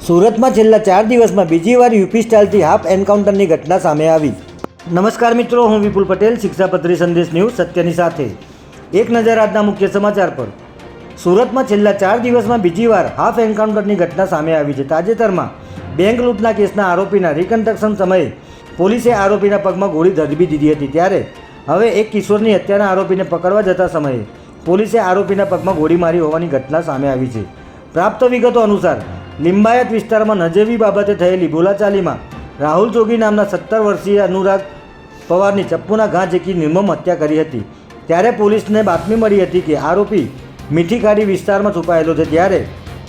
સુરતમાં છેલ્લા 4 દિવસમાં બીજી વાર યુપી સ્ટાઇલથી હાફ એન્કાઉન્ટરની ઘટના સામે આવી. નમસ્કાર મિત્રો, હું વિપુલ પટેલ, શિક્ષાપત્રી સંદેશ ન્યૂઝ સત્યની સાથે. એક નજર આજના મુખ્ય સમાચાર પર. સુરતમાં છેલ્લા 4 દિવસમાં બીજી વાર હાફ એન્કાઉન્ટરની ઘટના સામે આવી છે. તાજેતરમાં બેંક લૂંટના કેસના આરોપીના રિકન્સ્ટ્રક્શન સમયે પોલીસે આરોપીના પગમાં ગોળી ઝડપી દીધી હતી. ત્યારે હવે એક કિશોરની હત્યાના આરોપીને પકડવા જતા સમયે પોલીસે આરોપીના પગમાં ગોળી મારી હોવાની ઘટના સામે આવી છે. પ્રાપ્ત વિગતો અનુસાર લિંબાયત વિસ્તારમાં નજીવી બાબતે થયેલી બોલાચાલીમાં રાહુલ જોગી નામના 17 વર્ષીય અનુરાગ પવારની ચપ્પુના ઘા ઝીકી નિર્મમ હત્યા કરી હતી. ત્યારે પોલીસને બાતમી મળી હતી કે આરોપી મીઠીખાડી વિસ્તારમાં છુપાયેલો છે. ત્યારે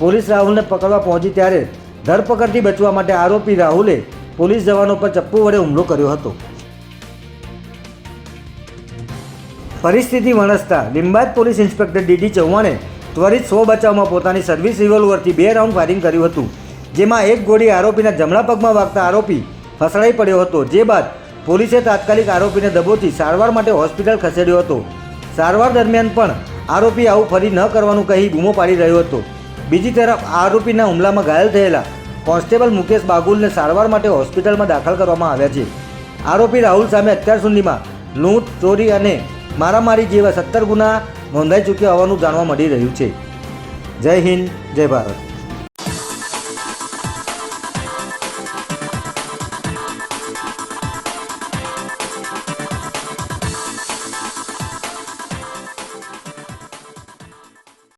પોલીસ રાહુલને પકડવા પહોંચી ત્યારે ધરપકડથી બચવા માટે આરોપી રાહુલે પોલીસ જવાનો પર ચપ્પુ વડે હુમલો કર્યો હતો. પરિસ્થિતિ વણસતા લિંબાયત પોલીસ ઇન્સ્પેક્ટર ડીડી ચૌહાણે ત્વરિત સ્વ બચાવમાં પોતાની સર્વિસ રિવોલ્વરથી 2 રાઉન્ડ ફાયરિંગ કર્યું હતું, જેમાં એક ગોળી આરોપીના જમણા પગમાં વાગતા આરોપી ફસડાઈ પડ્યો હતો. જે બાદ પોલીસે તાત્કાલિક આરોપીને દબોચી સારવાર માટે હોસ્પિટલ ખસેડ્યો હતો. સારવાર દરમિયાન પણ આરોપી આવું ફરી ન કરવાનું કહી બૂમો પાડી રહ્યો હતો. બીજી તરફ આરોપીના હુમલામાં ઘાયલ થયેલા કોન્સ્ટેબલ મુકેશ બાગુલને સારવાર માટે હોસ્પિટલમાં દાખલ કરવામાં આવ્યા છે. આરોપી રાહુલ સામે અત્યાર સુધીમાં લૂંટ, ચોરી અને મારામારી જેવા 17 ગુના નોંધાઈ ચૂક્યા હોવાનું જાણવા મળી રહ્યું છે. જય હિન્દ, જય ભારત.